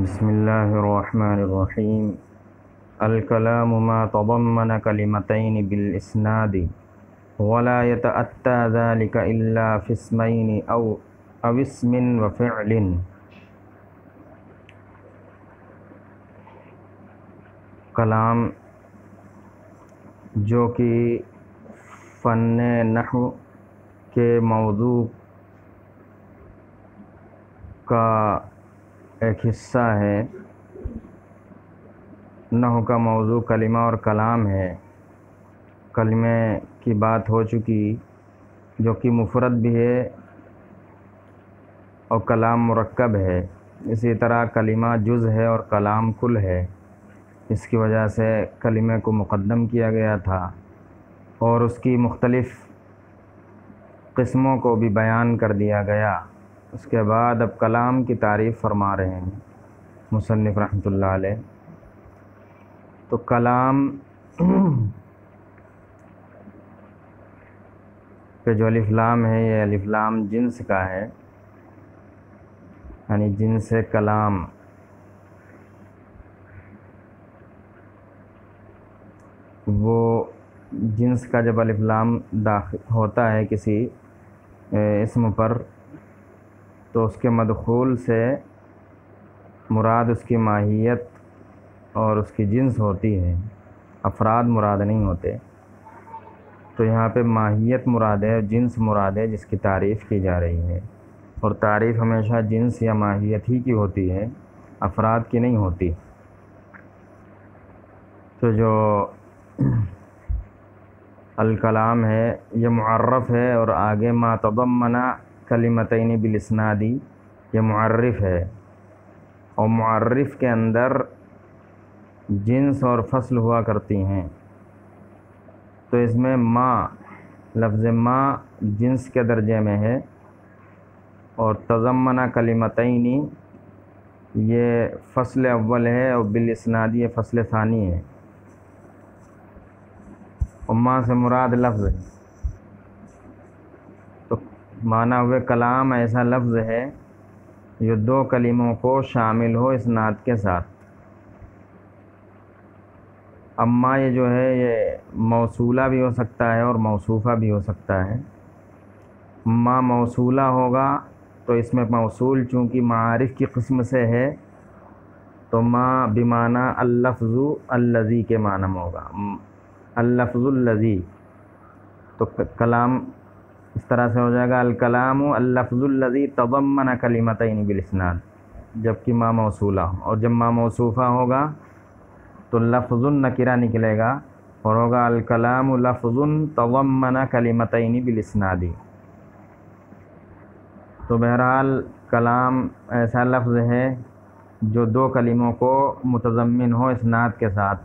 بسم الله الرحمن الرحيم. الكلام ما تضمن كلمتين بالإسناد ولا يتأتى ذلك إلا في اسمين أو اسم وفعل. کلام جو کہ فن نحو کے موضوع کا ایک حصہ ہے. نحو کا موضوع کلمہ اور کلام ہے. کلمے کی بات ہو چکی جو کہ مفرد بھی ہے اور کلام مرکب ہے. اسی طرح کلمہ جز ہے اور کلام کل ہے. اس کی وجہ سے کلمے کو مقدم کیا گیا تھا اور اس کی مختلف قسموں کو بھی بیان کر دیا گیا. اس کے بعد اب کلام کی تعریف فرما رہے ہیں مصنف رحمۃ اللہ علیہ. تو کلام کہ جو الف لام ہے یہ الف لام جنس کا ہے، یعنی جنس کلام. وہ جنس کا جب الف لام داخل ہوتا ہے کسی اسم پر تو اس کے مدخول سے مراد اس کی ماہیت اور اس کی جنس ہوتی ہے، افراد مراد نہیں ہوتے. تو یہاں پہ ماہیت مراد ہے، جنس مراد ہے جس کی تعریف کی جا رہی ہے. اور تعریف ہمیشہ جنس یا ماہیت ہی کی ہوتی ہے، افراد کی نہیں ہوتی. تو جو الکلام ہے یہ معرف ہے اور آگے ما تضمن کلمتین بالاسنادی یہ معرف ہے. اور معرف کے اندر جنس اور فصل ہوا کرتی ہیں. تو اس میں ما لفظ ما جنس کے درجے میں ہے اور تضمن کلمتین یہ فصل اول ہے اور بالاسنادی یہ فصل ثانی ہے. اور ما سے مراد لفظ ہے. تو معنی ہوئے کلام ایسا لفظ ہے جو دو کلموں کو شامل ہو اسناد کے ساتھ. اما یہ جو ہے یہ موصولہ بھی ہو سکتا ہے اور موصوفہ بھی ہو سکتا ہے. ما موصولہ ہوگا تو اس میں موصول چونکہ معارف کی قسم سے ہے تو ما بمعنی اللفظ الذی کے معنی میں ہوگا، اللفظ الذی. تو کلام اس طرح سے ہو جائے گا الکلام اللفظ الذی تضمن کلمتین بالاسناد جبکہ ما موصولہ ہو. اور جب ما موصوفہ ہوگا تو لفظ نکرہ نکلے گا اور ہوگا الکلام لفظ تضمن کلمتین بالاسناد. تو بہرحال کلام ایسا لفظ ہے جو دو کلموں کو متضمن ہو اسناد کے ساتھ،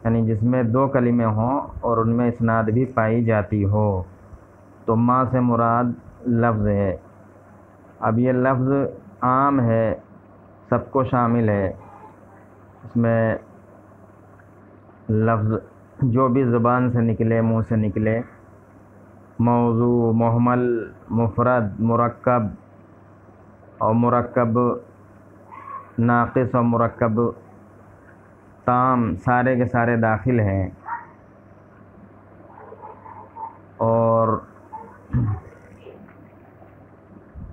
یعنی جس میں دو کلمے ہوں اور ان میں اسناد بھی پائی جاتی ہو. تو ما سے مراد لفظ ہے. اب یہ لفظ عام ہے، سب کو شامل ہے. اس میں لفظ جو بھی زبان سے نکلے، منہ سے نکلے، موضوع، محمل، مفرد، مرکب اور مرکب ناقص اور مرکب تام سارے کے سارے داخل ہیں. اور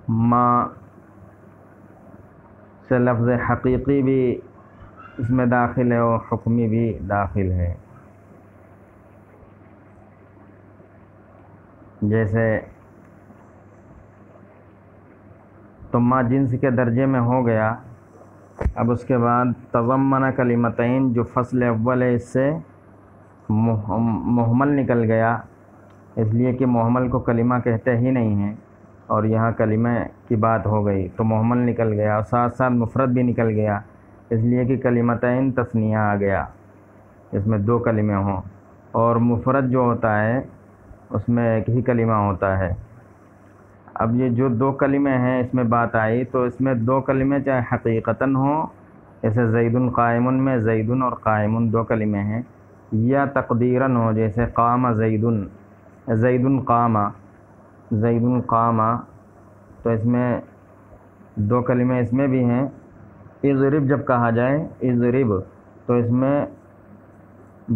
ما سے لفظ حقیقی بھی اس میں داخل ہے اور حکمی بھی داخل ہے. جیسے تو ما جنس کے درجے میں ہو گیا. اب اس کے بعد تضمن کلمتین جو فصل اول ہے اس سے محمل نکل گیا، اس لیے کہ محمل کو کلمہ کہتے ہی نہیں ہیں اور یہاں کلمہ کی بات ہو گئی تو محمل نکل گیا. اور ساتھ ساتھ مفرد بھی نکل گیا اس لیے کہ کلمتین تثنیہ آ گیا، اس میں دو کلمے ہوں. اور مفرد جو ہوتا ہے اس میں ایک ہی کلمہ ہوتا ہے. اب یہ جو دو کلمے ہیں اس میں بات آئی تو اس میں دو کلمے چاہے حقیقتاً ہوں، جیسے زید قائم میں زید اور قائم دو کلمے ہیں، یا تقدیراً ہو جیسے قام زید، زید قام، زید قام. تو اس میں دو کلمے اس میں بھی ہیں اضرب جب کہا جائے اضرب تو اس میں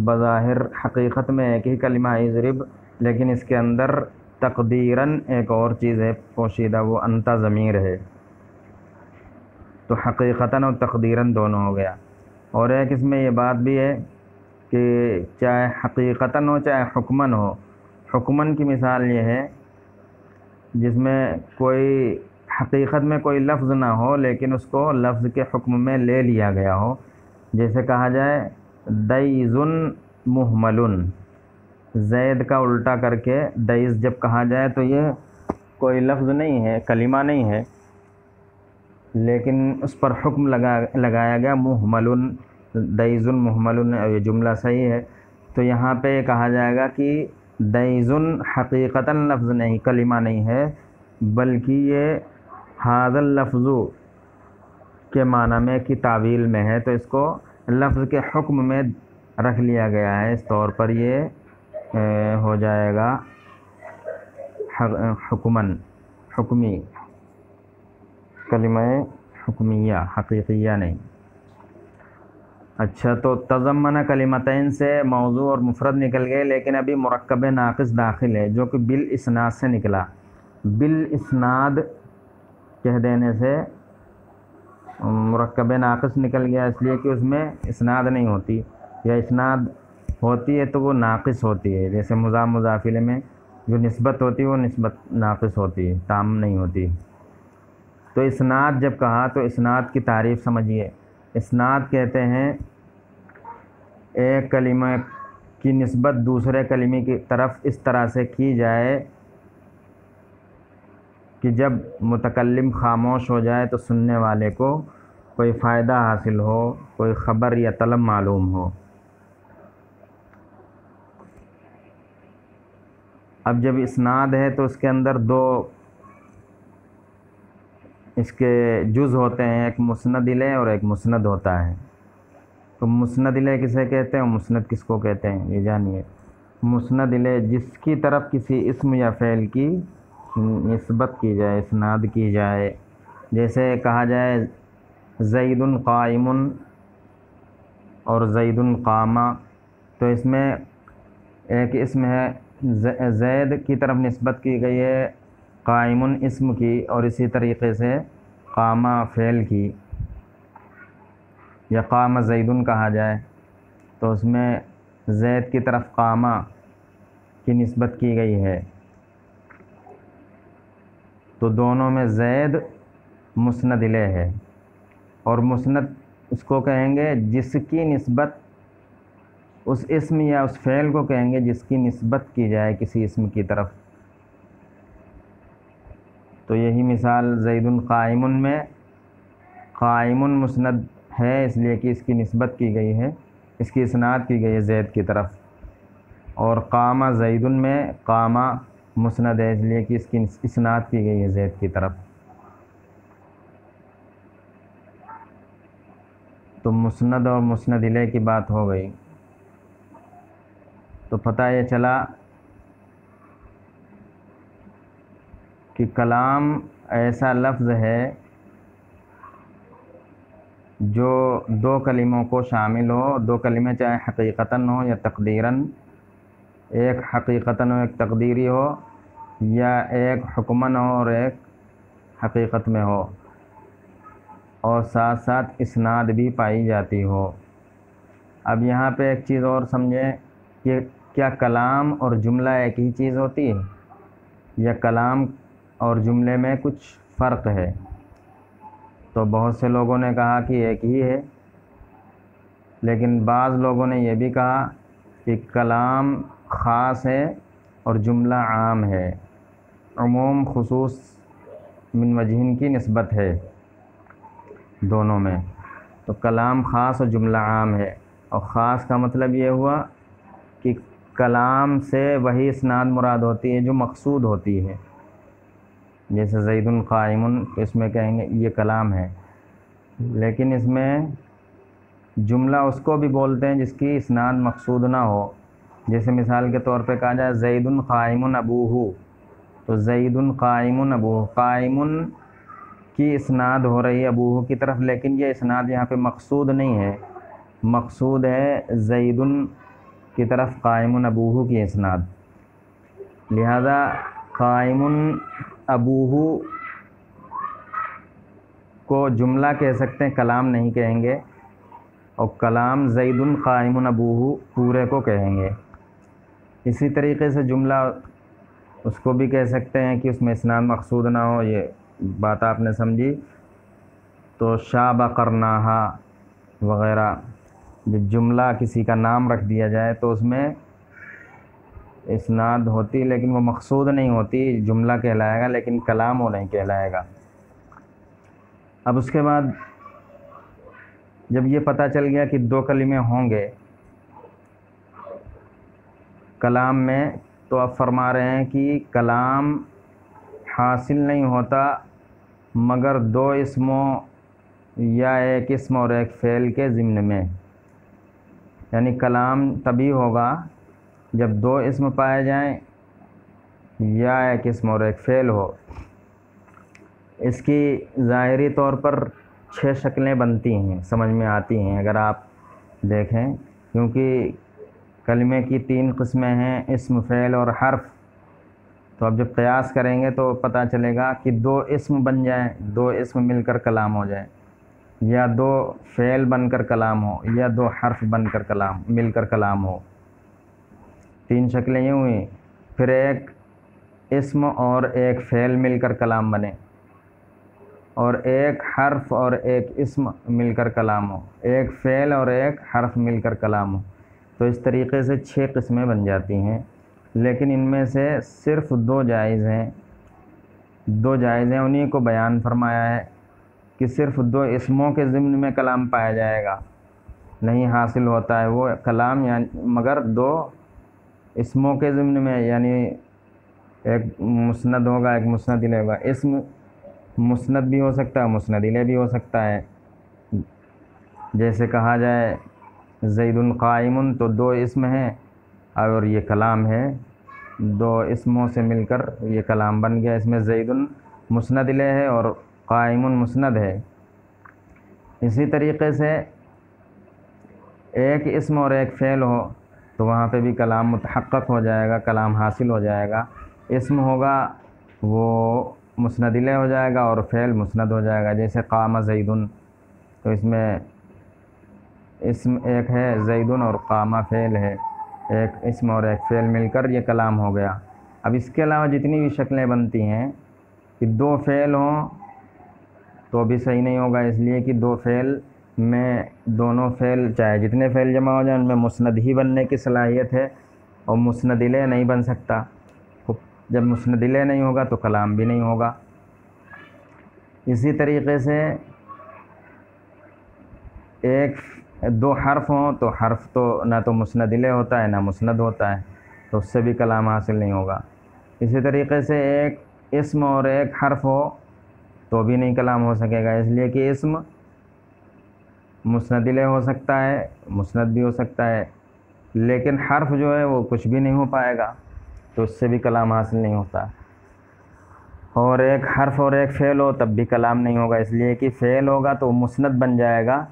بظاہر حقیقت میں ایک ہی کلمہ اضرب، لیکن اس کے اندر تقدیراً ایک اور چیز ہے پوشیدہ، وہ انت ضمیر ہے، تو حقیقتاً اور تقدیراً دونوں ہو گیا۔ اور ایک اس میں یہ بات بھی ہے کہ چاہے حقیقتاً ہو چاہے حکماً ہو، حکماً کی مثال یہ ہے جس میں کوئی حقیقت میں کوئی لفظ نہ ہو لیکن اس کو لفظ کے حکم میں لے لیا گیا ہو، جیسے کہا جائے دیزن محملن، زید کا الٹا کر کے دیز جب کہا جائے تو یہ کوئی لفظ نہیں ہے، کلمہ نہیں ہے، لیکن اس پر حکم لگایا گیا محملن، دیزن محملن، یہ جملہ صحیح ہے۔ تو یہاں پہ یہ کہا جائے گا کہ دیزن حقیقتاً لفظ نہیں، کلمہ نہیں ہے، بلکہ یہ ھذا اللفظ کے معنی میں کی تعویل میں ہے، تو اس کو لفظ کے حکم میں رکھ لیا گیا ہے، اس طور پر یہ ہو جائے گا حکماً، حکمی، کلمہ حکمیہ، حقیقیہ نہیں۔ اچھا، تو تضمنہ کلمتین سے موضوع اور مفرد نکل گئے، لیکن ابھی مرکب ناقص داخل ہے جو کہ بالاسناد سے نکلا۔ بالاسناد کہہ دینے سے مرکب ناقص نکل گیا، اس لیے کہ اس میں اسناد نہیں ہوتی، یا اسناد ہوتی ہے تو وہ ناقص ہوتی ہے، جیسے مضاف مضاف الیہ میں جو نسبت ہوتی ہے وہ نسبت ناقص ہوتی ہے، تام نہیں ہوتی۔ تو اسناد جب کہا تو اسناد کی تعریف سمجھیے۔ اسناد کہتے ہیں ایک کلمہ کی نسبت دوسرے کلمے کی طرف اس طرح سے کی جائے کہ جب متکلم خاموش ہو جائے تو سننے والے کو کوئی فائدہ حاصل ہو، کوئی خبر یا طلب معلوم ہو۔ اب جب اسناد ہے تو اس کے اندر دو اس کے جز ہوتے ہیں، ایک مسند الیہ اور ایک مسند ہوتا ہے۔ تو مسند الیہ کسے کہتے ہیں اور مسند کس کو کہتے ہیں یہ جانیے۔ مسند الیہ جس کی طرف کسی اسم یا فعل کی نسبت کی جائے، اسناد کی جائے، جیسے کہا جائے زید قائم اور زید قام، تو اس میں ایک اسم ہے زید کی طرف نسبت کی گئی ہے قائم اسم کی، اور اسی طریقے سے قام فعل کی، یا قام زید کہا جائے تو اس میں زید کی طرف قام کی نسبت کی گئی ہے، تو دونوں میں زید مسند الیہ ہے، اور مسند اس کو کہیں گے جس کی نسبت اس اسم یا اس فعل کو کہیں گے جس کی نسبت کی جائے کسی اسم کی طرف۔ تو یہی مثال زید قائم میں قائم مسند ہے اس لیے کہ اس کی نسبت کی گئی ہے، اس کی اسناد کی گئی ہے زید کی طرف، اور قام زید میں قام مسند ہے اس لیے کہ اس کی اسناد کی گئی ہے زید کی طرف۔ تو مسند اور مسند الیہ کی بات ہو گئی، تو پتہ یہ چلا کہ کلام ایسا لفظ ہے جو دو کلموں کو شامل ہو، دو کلمے چاہے حقیقتاً ہو یا تقدیراً، ایک حقیقتاً ہو ایک تقدیری ہو، یا ایک حکماً ہو اور ایک حقیقت میں ہو، اور ساتھ ساتھ اسناد بھی پائی جاتی ہو۔ اب یہاں پہ ایک چیز اور سمجھیں کہ کیا کلام اور جملہ ایک ہی چیز ہوتی ہے، یا کلام اور جملے میں کچھ فرق ہے؟ تو بہت سے لوگوں نے کہا کہ ایک ہی ہے، لیکن بعض لوگوں نے یہ بھی کہا کہ کلام خاص ہے اور جملہ عام ہے، عموم خصوص من وجہین کی نسبت ہے دونوں میں۔ تو کلام خاص اور جملہ عام ہے، اور خاص کا مطلب یہ ہوا کہ کلام سے وہی اسناد مراد ہوتی ہے جو مقصود ہوتی ہے، جیسے زید قائم، اس میں کہیں گے یہ کلام ہے، لیکن اس میں جملہ اس کو بھی بولتے ہیں جس کی اسناد مقصود نہ ہو، جیسے مثال کے طور پہ کہا جائے زید قائم ابوہ، تو زید قائم ابوہ، قائم کی اسناد ہو رہی ہے ابوہ کی طرف، لیکن یہ اسناد یہاں پہ مقصود نہیں ہے، مقصود ہے زید کی طرف قائم ابوہ کی اسناد، لہذا قائم ابوہ کو جملہ کہہ سکتے ہیں، کلام نہیں کہیں گے، اور کلام زید قائم ابوہ پورے کو کہیں گے۔ اسی طریقے سے جملہ اس کو بھی کہہ سکتے ہیں کہ اس میں اسناد مقصود نہ ہو، یہ بات آپ نے سمجھی۔ تو شاب قرناہا وغیرہ، جب جملہ کسی کا نام رکھ دیا جائے تو اس میں اسناد ہوتی لیکن وہ مقصود نہیں ہوتی، جملہ کہلائے گا لیکن کلام وہ نہیں کہلائے گا۔ اب اس کے بعد جب یہ پتہ چل گیا کہ دو کلمے ہوں گے کلام میں، تو اب فرما رہے ہیں کہ کلام حاصل نہیں ہوتا مگر دو اسموں یا ایک اسم اور ایک فعل کے ضمن میں، یعنی کلام تبھی ہوگا جب دو اسم پائے جائیں یا ایک اسم اور ایک فعل ہو۔ اس کی ظاہری طور پر 6 شکلیں بنتی ہیں، سمجھ میں آتی ہیں اگر آپ دیکھیں، کیونکہ کلمے کی 3 قسمیں ہیں، اسم، فعل اور حرف۔ تو اب جب قیاس کریں گے تو پتہ چلے گا کہ 2 اسم بن جائیں، 2 اسم مل کر کلام ہو جائیں، یا 2 فعل بن کر کلام ہو، یا 2 حرف بن کر کلام مل کر کلام ہو۔ 3 شکلیں یہ ہوئیں، پھر ایک اسم اور ایک فعل مل کر کلام بنے، اور ایک حرف اور ایک اسم مل کر کلام ہو، ایک فعل اور ایک حرف مل کر کلام ہو۔ تو اس طریقے سے 6 قسمیں بن جاتی ہیں، لیکن ان میں سے صرف 2 جائز ہیں، 2 جائز ہیں، انہی کو بیان فرمایا ہے کہ صرف 2 اسموں کے ضمن میں کلام پایا جائے گا، نہیں حاصل ہوتا ہے وہ کلام، یعنی مگر 2 اسموں کے ضمن میں، یعنی ایک مسند ہوگا ایک مسند الیہ ہوگا۔ اسم مسند بھی ہو سکتا ہے، مسند الیہ بھی ہو سکتا ہے، جیسے کہا جائے زید قائم، تو 2 اسم ہیں اور یہ کلام ہے، 2 اسموں سے مل کر یہ کلام بن گیا، اس میں زید مسند الیہ ہے اور قائم مسند ہے۔ اسی طریقے سے ایک اسم اور ایک فعل ہو تو وہاں پہ بھی کلام متحقق ہو جائے گا، کلام حاصل ہو جائے گا۔ اسم ہوگا وہ مسند الیہ ہو جائے گا اور فعل مسند ہو جائے گا، جیسے قام زید، تو اس میں اسم ایک ہے زید اور قام فعل ہے، ایک اسم اور ایک فعل مل کر یہ کلام ہو گیا۔ اب اس کے علاوہ جتنی بھی شکلیں بنتی ہیں کہ 2 فعل ہوں تو بھی صحیح نہیں ہوگا، اس لیے کہ 2 فعل میں دونوں فعل چاہے جتنے فعل جمع ہو جائیں ان میں مسند ہی بننے کی صلاحیت ہے، اور مسند الیہ نہیں بن سکتا۔ جب مسند الیہ نہیں ہوگا تو کلام بھی نہیں ہوگا۔ اسی طریقے سے 2 حرف ہوں تو حرف تو نہ تو مسند الیہ ہوتا ہے نہ مسند ہوتا ہے، تو اس سے بھی کلام حاصل نہیں ہوگا۔ اسی طریقے سے ایک اسم اور ایک حرف ہو تو بھی نہیں کلام ہو سکے گا، اس لیے کہ اسم مسند الیہ ہو سکتا ہے، مسند بھی ہو سکتا ہے، لیکن حرف جو ہے وہ کچھ بھی نہیں ہو پائے گا، تو اس سے بھی کلام حاصل نہیں ہوتا۔ اور ایک حرف اور ایک فعل ہو تب بھی کلام نہیں ہوگا، اس لیے کہ فعل ہوگا تو مسند بن جائے گا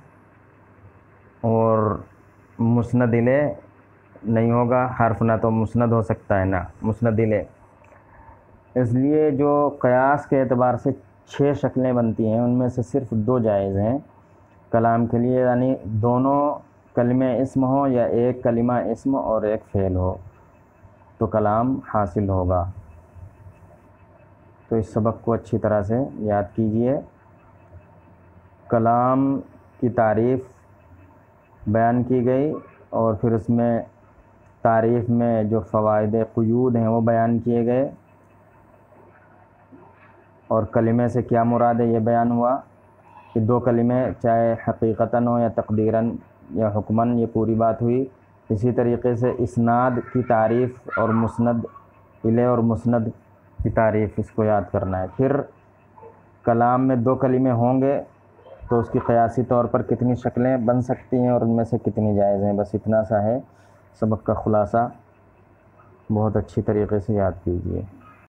اور مسند الیہ نہیں ہوگا، حرف نہ تو مسند ہو سکتا ہے نہ مسند الیہ۔ اس لیے جو قیاس کے اعتبار سے 6 شکلیں بنتی ہیں ان میں سے صرف 2 جائز ہیں کلام کے لیے، یعنی دونوں کلمے اسم ہوں یا ایک کلمہ اسم اور ایک فعل ہو تو کلام حاصل ہوگا۔ تو اس سبق کو اچھی طرح سے یاد کیجئے۔ کلام کی تعریف بیان کی گئی اور پھر اس میں تعریف میں جو فوائد قیود ہیں وہ بیان کیے گئے، اور کلمے سے کیا مراد ہے یہ بیان ہوا کہ 2 کلمے چاہے حقیقتاً ہو یا تقدیراً یا حکماً، یہ پوری بات ہوئی۔ اسی طریقے سے اسناد کی تعریف اور مسند الیہ اور مسند کی تعریف، اس کو یاد کرنا ہے۔ پھر کلام میں 2 کلمے ہوں گے تو اس کی قیاسی طور پر کتنی شکلیں بن سکتی ہیں اور ان میں سے کتنی جائز ہیں، بس اتنا سا ہے سبق کا خلاصہ، بہت اچھی طریقے سے یاد کیجیے۔